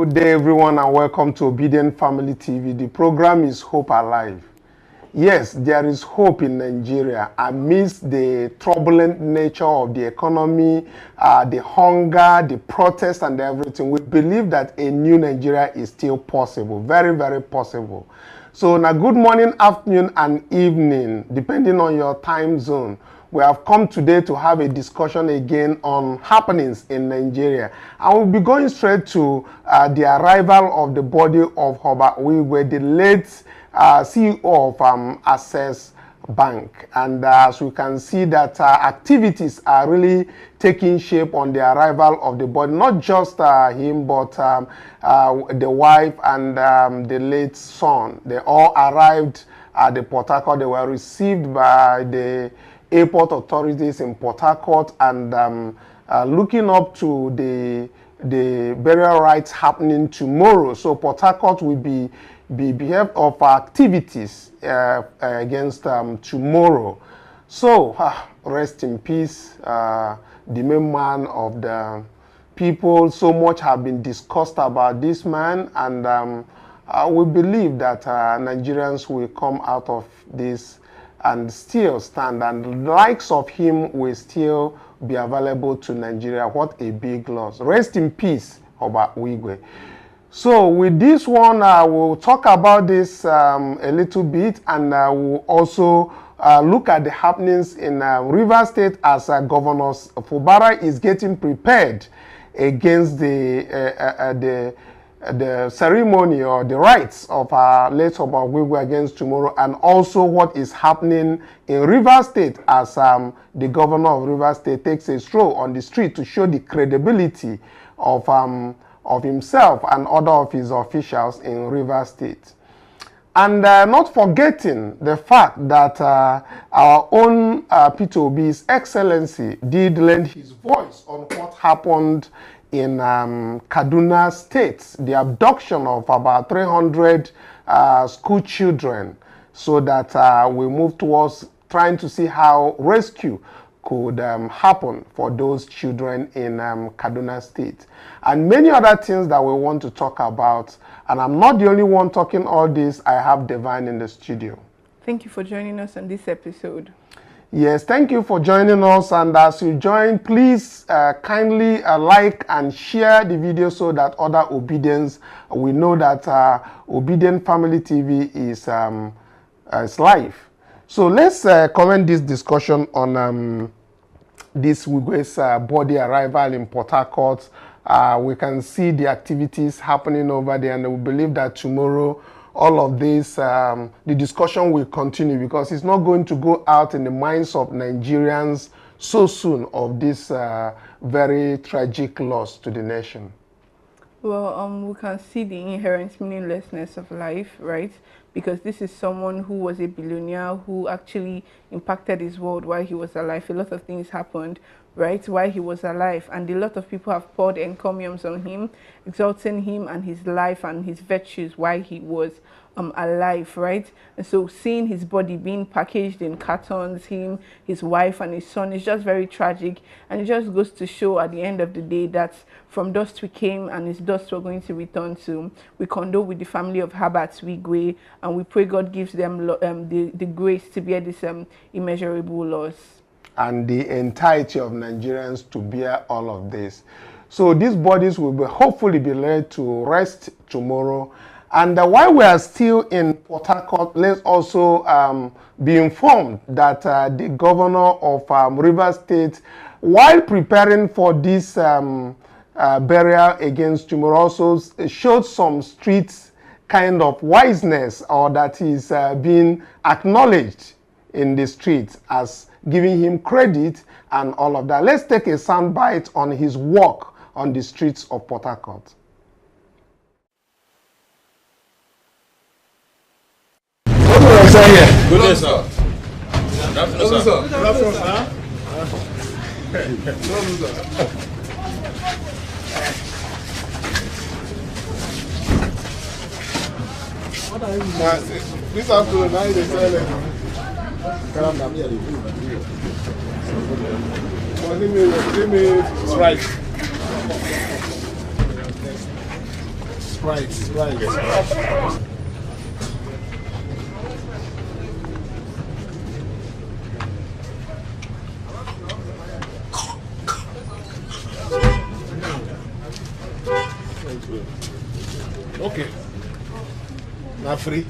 Good day, everyone, and welcome to Obedient Family TV. The program is Hope Alive. Yes, there is hope in Nigeria amidst the turbulent nature of the economy, the hunger, the protest, and everything. We believe that a new Nigeria is still possible, very, very possible. So now, good morning, afternoon, and evening, depending on your time zone. We have come today to have a discussion again on happenings in Nigeria. And we'll be going straight to the arrival of the body of Herbert Wigwe, the late CEO of Access Bank. And as we can see that activities are really taking shape on the arrival of the body, not just him, but the wife and the late son. They all arrived at the Port Harcourt. They were received by the airport authorities in Port Harcourt, and looking up to the burial rites happening tomorrow. So Port Harcourt will be behave of activities against tomorrow. So rest in peace, the main man of the people. So much have been discussed about this man, and we believe that Nigerians will come out of this and still stand, and the likes of him will still be available to Nigeria. What a big loss. Rest in peace, Herbert Wigwe. So with this one, we'll talk about this a little bit, and we'll also look at the happenings in Rivers State as Governor Fubara is getting prepared against the ceremony or the rites of late Herbert Wigwe against tomorrow, and also what is happening in Rivers State as the governor of Rivers State takes a stroll on the street to show the credibility of himself and other of his officials in Rivers State. And not forgetting the fact that our own Peter Obi, His Excellency, did lend his voice on what happened in Kaduna State, the abduction of about 300 school children, so that we move towards trying to see how rescue could happen for those children in Kaduna State. And many other things that we want to talk about. And I'm not the only one talking all this. I have Divine in the studio. Thank you for joining us on this episode. Yes, thank you for joining us, and as you join, please kindly like and share the video so that other obedience, we know that Obedient Family TV is live. So let's comment this discussion on this Wigwe's body arrival in Port Harcourt. We can see the activities happening over there, and we believe that tomorrow all of this, the discussion will continue, because it's not going to go out in the minds of Nigerians so soon of this very tragic loss to the nation. Well, we can see the inherent meaninglessness of life, right? Because this is someone who was a billionaire who actually impacted his world while he was alive. A lot of things happened, right, while he was alive, and a lot of people have poured encomiums on him, exalting him and his life and his virtues while he was alive, right? And so seeing his body being packaged in cartons, him, his wife, and his son, is just very tragic. And it just goes to show at the end of the day that from dust we came, and it's dust we're going to return to. We condole with the family of Herbert Wigwe, and we pray God gives them the grace to bear this immeasurable loss, and the entirety of Nigerians to bear all of this. So these bodies will be hopefully be laid to rest tomorrow. And while we are still in Port Harcourt, let's also be informed that the governor of Rivers State, while preparing for this burial against tomorrow, also showed some street kind of wiseness, or that is being acknowledged in the streets as giving him credit and all of that. Let's take a sound bite on his walk on the streets of Port Harcourt. Good day, sir. Good afternoon, sir. Good afternoon, sir. What are you? This afternoon, now you sell it. Give me right. Right. Okay. Not free.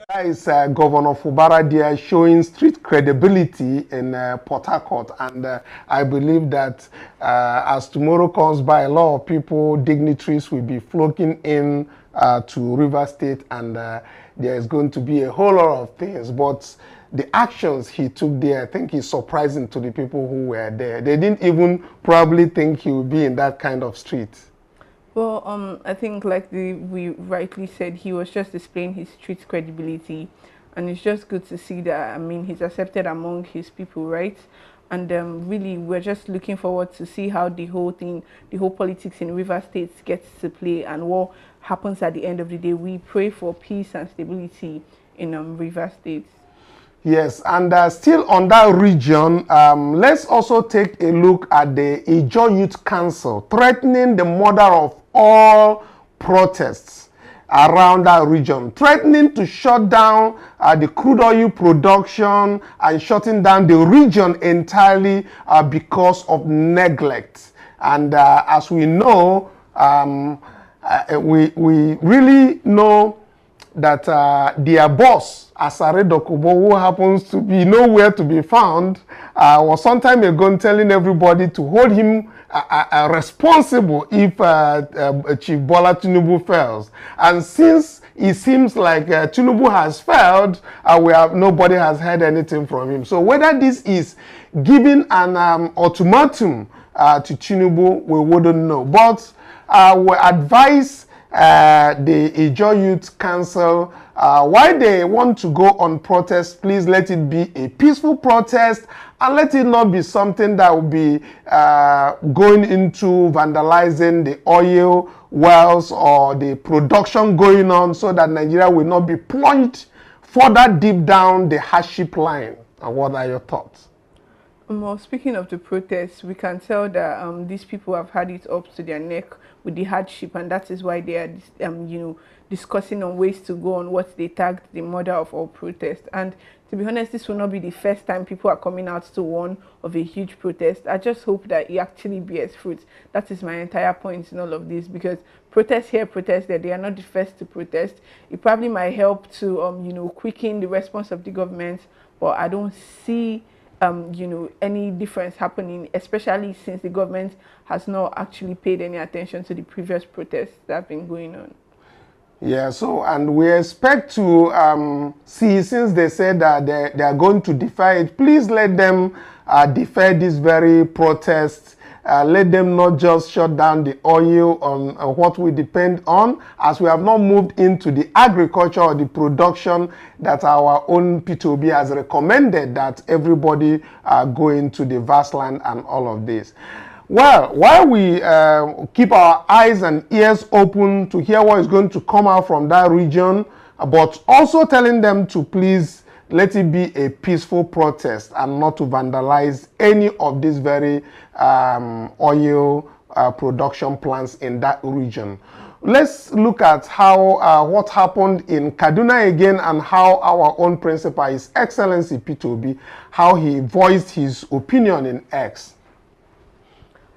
That is Governor Fubara there showing street credibility in Port Harcourt, and I believe that as tomorrow comes by, a lot of people, dignitaries will be flocking in to River State, and there is going to be a whole lot of things. But the actions he took there, I think is surprising to the people who were there. They didn't even probably think he would be in that kind of street. Well, I think like we rightly said, he was just displaying his street credibility, and it's just good to see that, I mean, he's accepted among his people, right? And really, we're just looking forward to see how the whole thing, the whole politics in River State gets to play and what happens at the end of the day. We pray for peace and stability in River State. Yes, and still on that region, let's also take a look at the Ijaw Youth Council threatening the murder of all protests around that region, threatening to shut down the crude oil production and shutting down the region entirely because of neglect. And as we know, we really know that their boss, Asare Dokubo, who happens to be nowhere to be found, was some time ago telling everybody to hold him responsible if Chief Bola Tinubu fails. And since it seems like Tinubu has failed, nobody has heard anything from him. So whether this is giving an ultimatum to Tinubu, we wouldn't know. But we advise the Ijaw Youth Council, why they want to go on protest, please let it be a peaceful protest, and let it not be something that will be going into vandalizing the oil wells or the production going on, so that Nigeria will not be plunged further deep down the hardship line. And what are your thoughts? Well, speaking of the protests, we can tell that these people have had it up to their neck with the hardship, and that is why they are, discussing on ways to go on what they tagged the murder of all protests. And to be honest, this will not be the first time people are coming out to warn of a huge protest. I just hope that it actually bears fruit. That is my entire point in all of this, because protests here, protests there, they are not the first to protest. It probably might help to, quicken the response of the government, but I don't see any difference happening, especially since the government has not actually paid any attention to the previous protests that have been going on. Yeah, so, and we expect to see, since they said that they are going to defer it, please let them defer this very protest. Let them not just shut down the oil on what we depend on, as we have not moved into the agriculture or the production that our own P2B has recommended that everybody go into the vast land and all of this. Well, while we keep our eyes and ears open to hear what is going to come out from that region, but also telling them to please let it be a peaceful protest and not to vandalize any of these very oil production plants in that region. Let's look at how what happened in Kaduna again, and how our own principal, His Excellency P2B, how he voiced his opinion in X.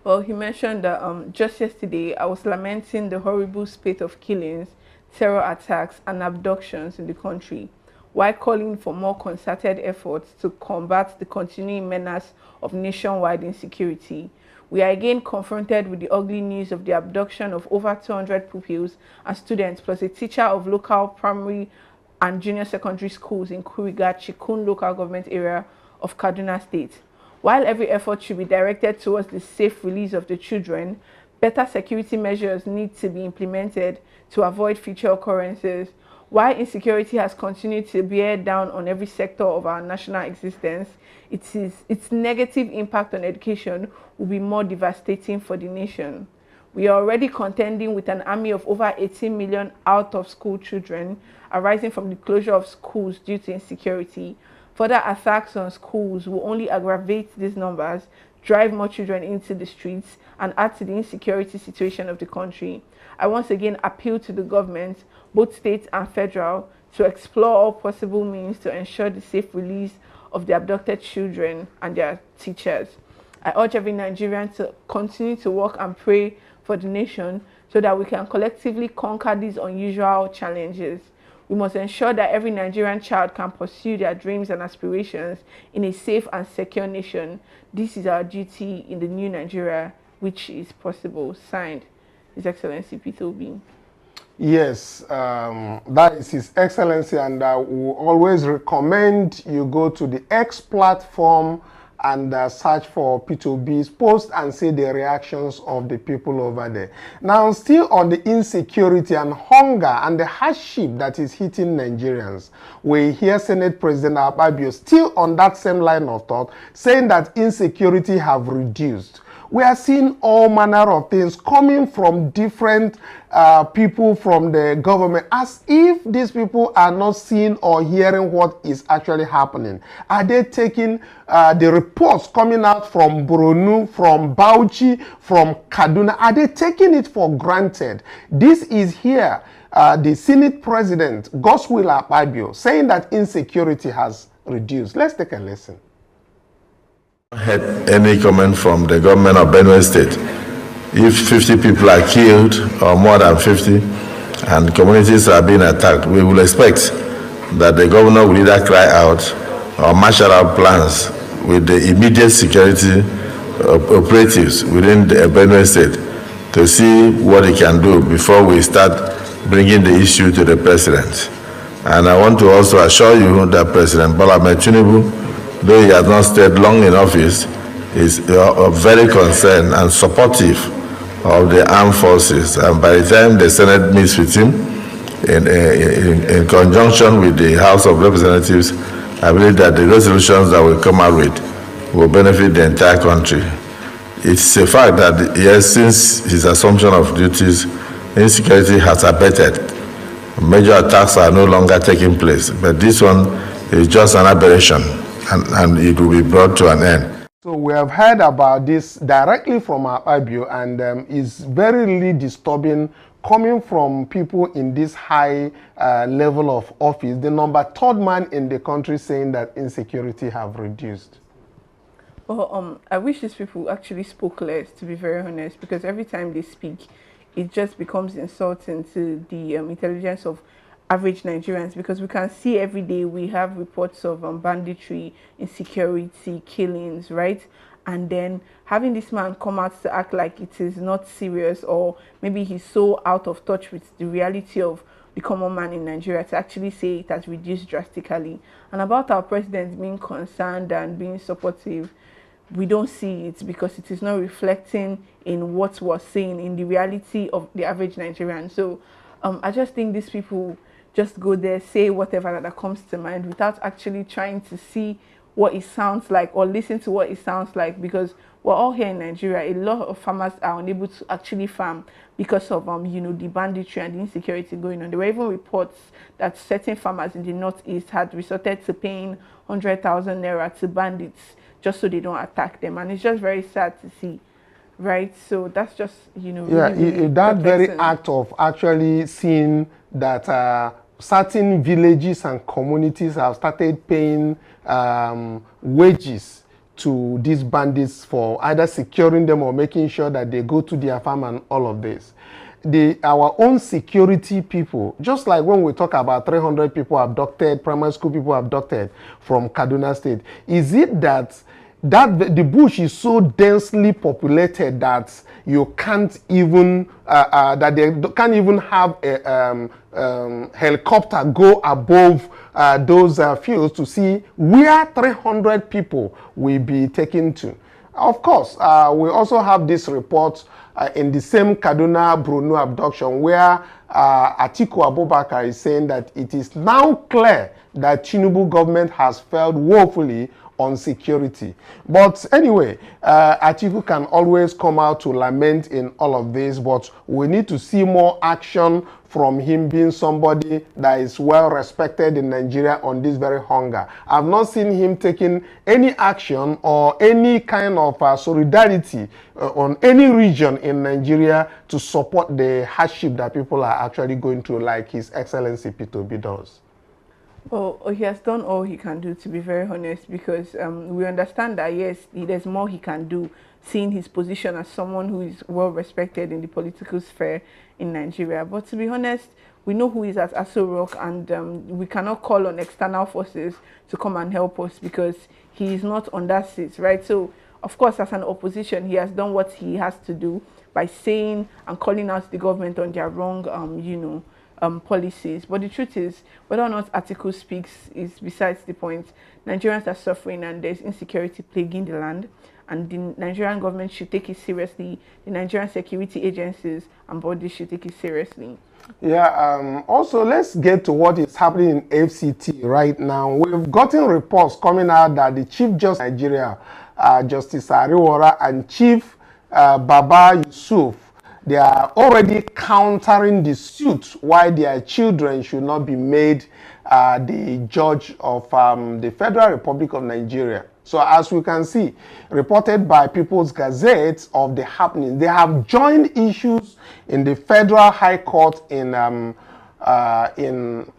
Well, he mentioned that just yesterday I was lamenting the horrible spate of killings, terror attacks and abductions in the country, while calling for more concerted efforts to combat the continuing menace of nationwide insecurity. We are again confronted with the ugly news of the abduction of over 200 pupils and students, plus a teacher of local primary and junior secondary schools in Kuriga, Chikun local government area of Kaduna State. While every effort should be directed towards the safe release of the children, better security measures need to be implemented to avoid future occurrences. While insecurity has continued to bear down on every sector of our national existence, its negative impact on education will be more devastating for the nation. We are already contending with an army of over 18 million out-of-school children arising from the closure of schools due to insecurity. Further attacks on schools will only aggravate these numbers, drive more children into the streets, and add to the insecurity situation of the country. I once again appeal to the government, both state and federal, to explore all possible means to ensure the safe release of the abducted children and their teachers. I urge every Nigerian to continue to work and pray for the nation so that we can collectively conquer these unusual challenges. We must ensure that every Nigerian child can pursue their dreams and aspirations in a safe and secure nation. This is our duty in the new Nigeria, which is possible. Signed, His Excellency Peter Obi. Yes, that is His Excellency, and I will always recommend you go to the X platform and search for P2B's post and see the reactions of the people over there. Now, still on the insecurity and hunger and the hardship that is hitting Nigerians, we hear Senate President Akpabio still on that same line of thought, saying that insecurity have reduced. We are seeing all manner of things coming from different people from the government, as if these people are not seeing or hearing what is actually happening. Are they taking the reports coming out from Borno, from Bauchi, from Kaduna? Are they taking it for granted? This is here the Senate President, Godswill Akpabio, saying that insecurity has reduced. Let's take a listen. Had any comment from the government of Benue State. If 50 people are killed or more than 50 and communities are being attacked, we will expect that the governor will either cry out or marshal out plans with the immediate security operatives within the Benue State to see what he can do before we start bringing the issue to the president. And I want to also assure you that President Bola Ahmed Tinubu, though he has not stayed long in office, is very concerned and supportive of the armed forces. And by the time the Senate meets with him, in conjunction with the House of Representatives, I believe that the resolutions that will come out with will benefit the entire country. It's a fact that, yes, since his assumption of duties, insecurity has abated. Major attacks are no longer taking place, but this one is just an aberration. And it will be brought to an end. So we have heard about this directly from Akpabio, and it's very really disturbing coming from people in this high level of office, the number 3rd man in the country saying that insecurity have reduced. Well, I wish these people actually spoke less, to be very honest, because every time they speak, it just becomes insulting to the intelligence of average Nigerians, because we can see every day we have reports of banditry, insecurity, killings, right? And then having this man come out to act like it is not serious, or maybe he's so out of touch with the reality of the common man in Nigeria, to actually say it has reduced drastically. And about our president being concerned and being supportive, we don't see it because it is not reflecting in what we're saying in the reality of the average Nigerian. So I just think these people just go there, say whatever that comes to mind without actually trying to see what it sounds like or listen to what it sounds like, because we're all here in Nigeria. A lot of farmers are unable to actually farm because of you know, the banditry and the insecurity going on. There were even reports that certain farmers in the northeast had resorted to paying 100,000 naira to bandits just so they don't attack them, and it's just very sad to see, right? So that's just, you know, really, really that very act of actually seeing that certain villages and communities have started paying wages to these bandits for either securing them or making sure that they go to their farm and all of this. Our own security people, just like when we talk about 300 people abducted, primary school people abducted from Kaduna State, is it that the bush is so densely populated that you can't even that they can't even have a helicopter go above those fields to see where 300 people will be taken to? Of course, we also have this report in the same Kaduna Bruno abduction where Atiku Abubakar is saying that it is now clear that Tinubu government has failed woefully on security. But anyway, Atiku can always come out to lament in all of this, but we need to see more action from him, being somebody that is well respected in Nigeria on this very hunger. I've not seen him taking any action or any kind of solidarity on any region in Nigeria to support the hardship that people are actually going through, like His Excellency P2B does. Well, he has done all he can do, to be very honest, because we understand that, yes, there's more he can do, seeing his position as someone who is well respected in the political sphere in Nigeria. But to be honest, we know who is at Aso Rock, and we cannot call on external forces to come and help us because he is not on that seat, right? So, of course, as an opposition, he has done what he has to do by saying and calling out the government on their wrong, policies. But the truth is, whether or not Atiku speaks is besides the point. Nigerians are suffering and there's insecurity plaguing the land, and the Nigerian government should take it seriously. The Nigerian security agencies and bodies should take it seriously. Yeah, also let's get to what is happening in FCT right now. We've gotten reports coming out that the Chief Justice of Nigeria, Justice Ariwara, and Chief Baba Yusuf, they are already countering the suit why their children should not be made the judge of the Federal Republic of Nigeria. So as we can see, reported by People's Gazette of the happening, they have joined issues in the Federal High Court in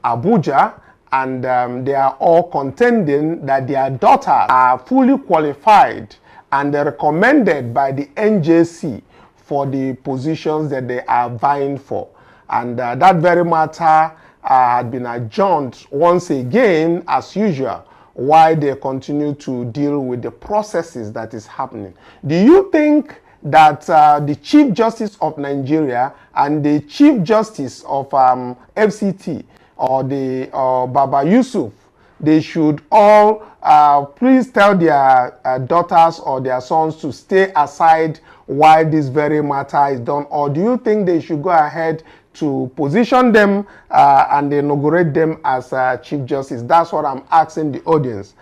Abuja, and they are all contending that their daughters are fully qualified and they're recommended by the NJC for the positions that they are vying for. And that very matter had been adjourned once again, as usual, while they continue to deal with the processes that is happening. Do you think that the Chief Justice of Nigeria and the Chief Justice of FCT or the Baba Yusuf, they should all please tell their daughters or their sons to stay aside while this very matter is done? Or do you think they should go ahead to position them and inaugurate them as Chief Justice? That's what I'm asking the audience.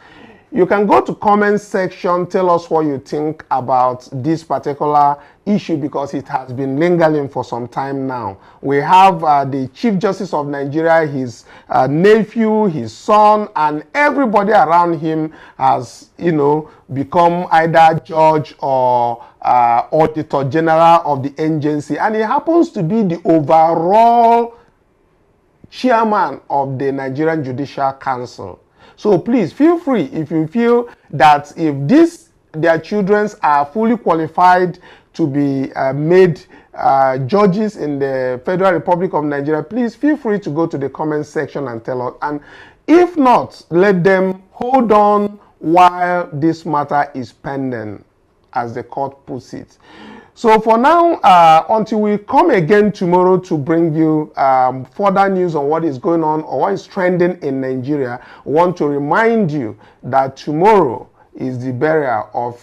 You can go to comment section, tell us what you think about this particular issue, because it has been lingering for some time now. We have the Chief Justice of Nigeria, his nephew, his son, and everybody around him has, become either judge or Auditor General of the NJC, and he happens to be the overall chairman of the Nigerian Judicial Council. So please feel free, if you feel that if their children are fully qualified to be made judges in the Federal Republic of Nigeria, please feel free to go to the comment section and tell us. And if not, let them hold on while this matter is pending, as the court puts it. So for now, until we come again tomorrow to bring you further news on what is going on or what is trending in Nigeria, I want to remind you that tomorrow is the burial of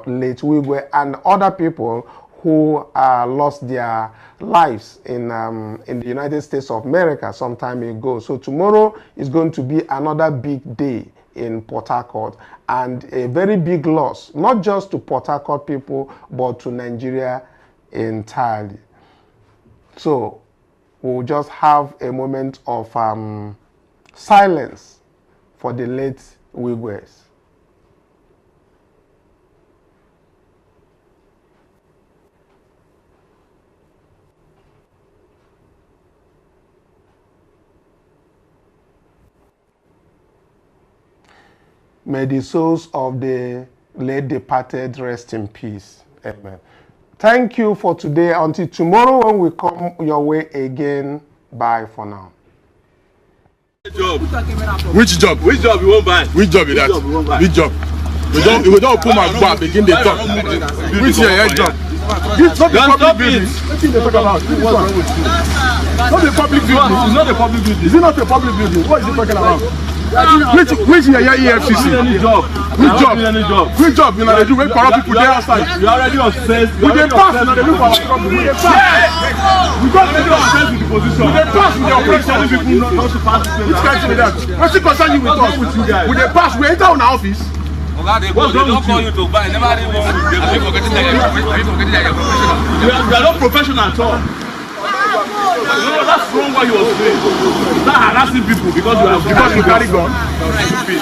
late Wigwe and other people who lost their lives in the United States of America some time ago. So tomorrow is going to be another big day in Port Harcourt, and a very big loss, not just to Port Harcourt people, but to Nigeria entirely. So we'll just have a moment of silence for the late Wigwes. May the souls of the late departed rest in peace. Amen. Thank you for today. Until tomorrow when we come your way again. Bye for now. Which job? Which job you won't buy? Which job is that? Which job? We don't open my bar, begin the talk. Which job? It's not the public building. What they talk about? Not the public building. It's not a public building. Is it not a public building? What is he talking about? Which EFCC? Which job? You know, they do wait corrupt people there outside. You already obsessed. We dey pass, you know, they look for our trouble. We dey pass. We got to be obsessed with the position. We dey pass with the oppression. People not to pass. Which country is that? What's the concern you with us? We dey pass. We enter on our office. They don't call you to buy. Never even. Are you forgetting that you're professional? You are not professional at all. No, that's wrong what you were saying. Start harassing people because you carry gun. He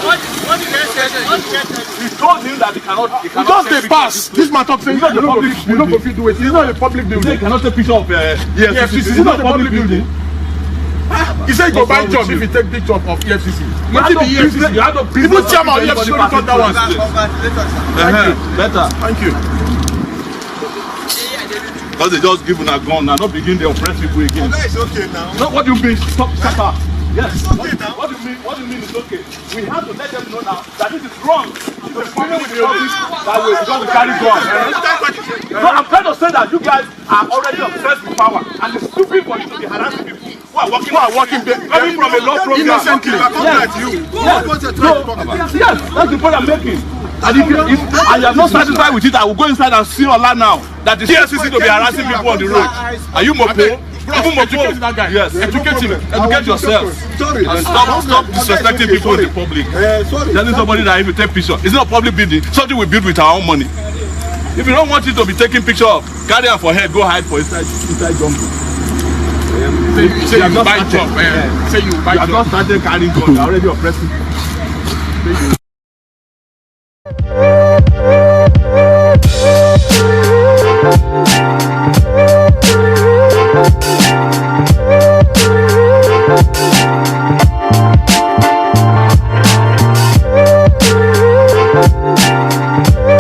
told him that he cannot just they pass. This man talk saying you don't go fit do it. It's not a public building. He cannot take picture of EFCC. It's not a public building. He said go buy job if you take picture of EFCC. You have no business. Even chairman of EFCC don't talk that one. Better. Thank you. Because they just give a gun and not begin to oppress people again. It's okay now. No, what do you mean? Stop. Yes. It's okay now. What do you mean it's okay? We have to let them know now that this is wrong. The problem with the office that way because we carry guns. No, I'm trying to say that you guys are already obsessed with power and it's stupid for you to be harassing people who are working coming from a law program. Innocently. Yes, that's the point I'm making. And if you are not satisfied with it, I will go inside and see Allah now that the CSCC to be harassing people on the road. Are you Mopo? Even Educate that guy. Yes, educate him. Educate yourself. Sorry. And stop disrespecting people in the public. Sorry. Telling somebody that if you take picture, it's not a public building. Something we build with our own money. If you don't want it to be taking picture of, carry it for head, go hide for inside jungle. Say you buy job. Say you buy job. You have not started carrying guns. You are already oppressing.